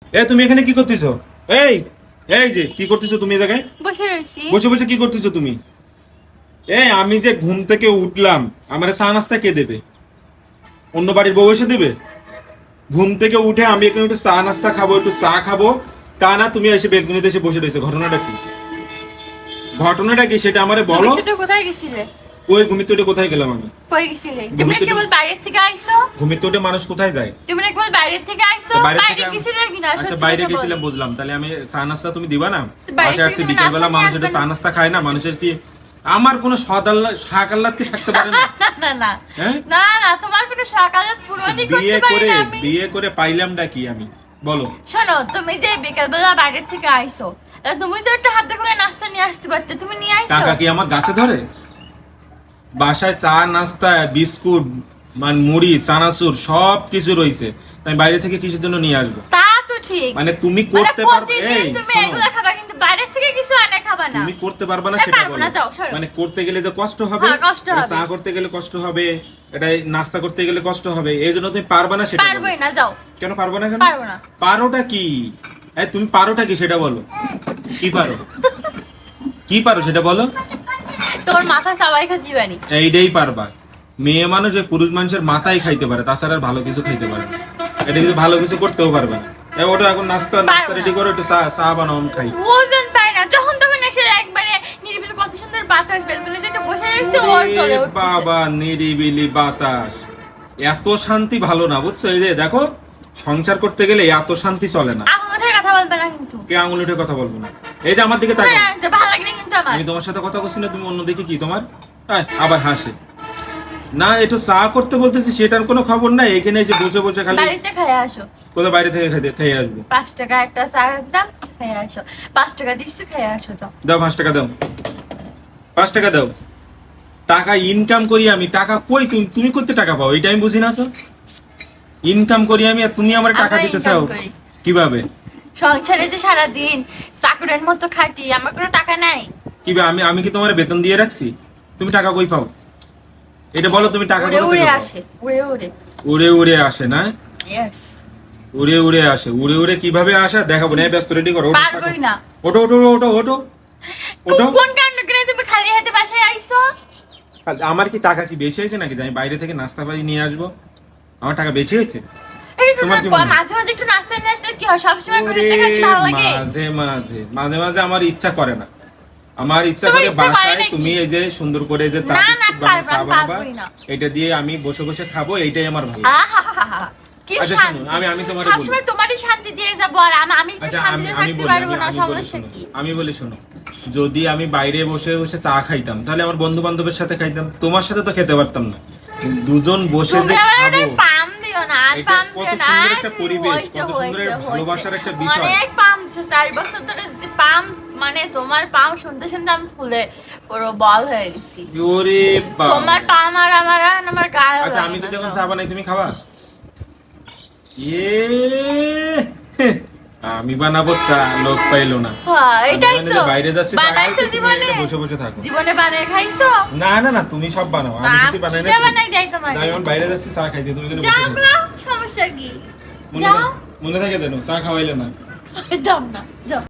তুমি এখানে কি করতেছো? এই এই যে কি করতেছো তুমি? এই জায়গায় বসে রইছি। বসে বসে কি করতেছো তুমি? আমি যে ঘুম থেকে উঠলাম, আমার চা নাস্তা কে দেবে? অন্য বাড়ির বউ এসে দেবে? ঘুম থেকে উঠে আমি এখানে একটু চা নাস্তা খাবো, একটু চা খাবো, তা না তুমি এসে বেলকনিতে এসে বসে রয়েছে। ঘটনাটা কি? ঘটনাটা কি সেটা আমারে বলো। তুমি তো কোথায় গেছিলে? ওই ঘুমিতে উঠে কোথায় গেলাম আমি? কই গেছিলে? তুমি না কেবল বাইরে থেকে আইছো? ঘুমিতে উঠে মানুষ কোথায় যায়? তুমি না কেবল বাইরে থেকে আইছো? বাইরে গেছিলে কিনা? আচ্ছা বাইরে গেছিলাম বুঝলাম, তাহলে আমি চা নাস্তা তুমি দিবা না? বাইরে বাসায় আসছে থেকে বিকেল বেলা, নাস্তা মানুষ নিয়ে একটু চা আসবে না। নাস্তা খায় না? মানুষের কি আমার কোনো শাক আল্লাদ কি থাকতে পারে না? না না না হ্যাঁ? না না, তোমার কোনো সকালে পূরণই করতে পারি না আমি। বিয়ে করে পাইলামটা কি আমি, বলো? শোনো, তুমি যে বিকেল বেলা বাইরে থেকে আইছো, তা তুমি তো একটু হাতে করে নাস্তা নিয়ে আসতে পারতে, তুমি নিয়ে আইছো? টাকা কি আমার গাছে ধরে? বাসায় চা নাস্তা বিস্কুট মানে মুড়ি চানাচুর সব কিছু রয়েছে, তাই বাইরে থেকে কিসের জন্য নিয়ে আসবো? তা তো ঠিক, মানে তুমি করতে পারবে? প্রতিদিন তুমি শোনো, এগুলা খাবা কিন্তু বাইরে থেকে কিছু এনে খাবা না। তুমি করতে পারবে না এই সেটা পারবো বলো। না, যাও, সরো। মানে করতে গেলে যে কষ্ট হবে, হ্যাঁ, কষ্ট এটা হবে। চা করতে গেলে কষ্ট হবে, এটা নাস্তা করতে গেলে কষ্ট হবে, এই জন্য তুমি পারবে না সেটা বলো। পারবোই না, যাও। কেন পারবো না? কেন পারবো না। পারোটা কি? তুমি পারোটা কি সেটা বলো। কি পারো? কি পারো সেটা বলো। তোমার মাথা সবাই খাতি বানি। এইটাই পারবা। মেয়ে মানুষ ওই পুরুষ মানুষের মাথায় খাইতে পারে, তাছাড়া আর ভালো কিছু খাইতে পারে না। এটা কিন্তু ভালো কিছু করতেও পারবে না। ওটা এখন নাস্তা পারবো না। রেডি করো, একটু চা বানাও, আমি খাই। ওজন পায় না, যখন তখন এসে একবারে নিরিবিলি কত সুন্দর বাতাস বেলকুনি থেকে বসে রয়েছে, ওর চলে ওরে উঠছে। বাবা, নিরিবিলি বাতাস, এত শান্তি ভালো না, বুঝছো? এই যে দেখো, সংসার করতে গেলে এত শান্তি চলে না। আঙুল উঠে কথা বলবে না কিন্তু। কে আঙুল উঠে কথা বলবো না? এই যে আমার দিকে তাকাও। হ্যাঁ, ভালো লাগে না কিন্তু আমার। আমি তোমার সাথে কথা বলছি না, তুমি অন্য দিকে কি তোমার? আবার হাসে না। একটু চা করতে বলতেছি, সেটার কোনো খবর নাই। এখানে এসে বসে বসে খালি বাড়িতে খাইয়ে আসো। কোথাও বাইরে থেকে খেয়ে আসবো। 5 টাকা একটা চায়ের দাম, খাইয়ে আসো। 5 টাকা দিচ্ছি, খাইয়ে আসো, যাও। দাও 5 টাকা দাও, 5 টাকা দাও। টাকা ইনকাম করি আমি, টাকা কই? তুমি করতে টাকা পাও এটা আমি বুঝি না তো। ইনকাম করি আমি, আর তুমি আমার টাকা আমরা দিতে income চাও করি। কিভাবে? সংসারে যে সারাদিন চাকরের মতো খাটি, আমার কোনো টাকা নাই। কিভাবে? আমি কি তোমার বেতন দিয়ে রাখছি? তুমি টাকা কই পাও এটা বলো। তুমি টাকা উড়ে কোথা উড়ে থেকে পাও? আসে, উড়ে উড়ে। উড়ে উড়ে আসে না? ইয়েস। উড়ে উড়ে আসে। উড়ে উড়ে কিভাবে আসে দেখাবো না। ব্যস্ত রেডি করো। ওঠো, পারবোই না। ওঠো ওঠো ওঠো ওঠো ওঠো। কোন কাণ্ড করে তুমি খালি হাতে বাসায় আইছো? আমার কি টাকা কি বেশি হয়েছে নাকি যে আমি বাইরে থেকে নাস্তা পাই নিয়ে আসবো? আমার টাকা বেশি হয়েছে? একটু তোমার কি মনে হয়? মাঝে মাঝে একটু নাস্তা নিয়ে আসলে কি হয়? সবসময় করে ওরে, দেখা কি ভালো লাগে? মাঝে মাঝে মাঝে মাঝে আমার ইচ্ছা করে না। আমার ইচ্ছা তোমার করে ইচ্ছা করে বাসায় নাকি? তুমি এই যে সুন্দর করে যে চা না, না, বিস্কুট বানাও, চা বানাবা, পারবোই না। এটা দিয়ে আমি বসে বসে খাবো, এইটাই আমার ভালো লাগে। আহাহাহা, কি আচ্ছা, শান্তি! শোনো, আমি তোমারে বলি। সবসময় তোমারই শান্তি দিয়ে যাবো, আর আমি একটু আচ্ছা, শান্তিতে আমি থাকতে বলি, পারবো না, আমি বলি, সমস্যা শোনো। কি? আমি বলি শোনো, যদি আমি বাইরে বসে বসে চা খাইতাম তাহলে আমার বন্ধু বান্ধবের সাথে খাইতাম, তোমার সাথে তো খেতে পারতাম না। দুজন বসে তুমি যে আমার খাবো, ওটার পাম দিও না, আর এটা পাম কত দিও না। সুন্দর আর একটা কি পরিবেশ, হয়েছে, কত সুন্দর একটা হয়েছে, ভালোবাসার হয়েছে। একটা বিষয়। অনেক পাম দিছো, 4 বছর ধরে যে পাম, মানে তোমার পাম শুনতে শুনতে আমি ফুলে পুরো বল হয়ে গেছি। ওরে বাবা। তোমার পাম আর আমার গায়ে আচ্ছা, আমি যদি এখন চা বানাই তুমি খাবা? আমি বানাবো চা, লোক পাইলো না। হ্যাঁ, এটাই আমি তো। বাইরে যাচ্ছি, চা বানাইছো খাইতে, তুমি জীবনে? এখানে বসে বসে থাকো। জীবনে বানিয়ে খাইছো? না না না, তুমি সব বানাও, আমি কিছু বানাই না। কিরা বানাই দেয় তোমার? না, আমি এখন বাইরে যাচ্ছি চা খাইতে, তুমি এখানে বসে যাও থাকো। গো, সমস্যা কি? মনে যাও। মনে থাকে যেন চা খাওয়াইলে না। দাম না, যাও।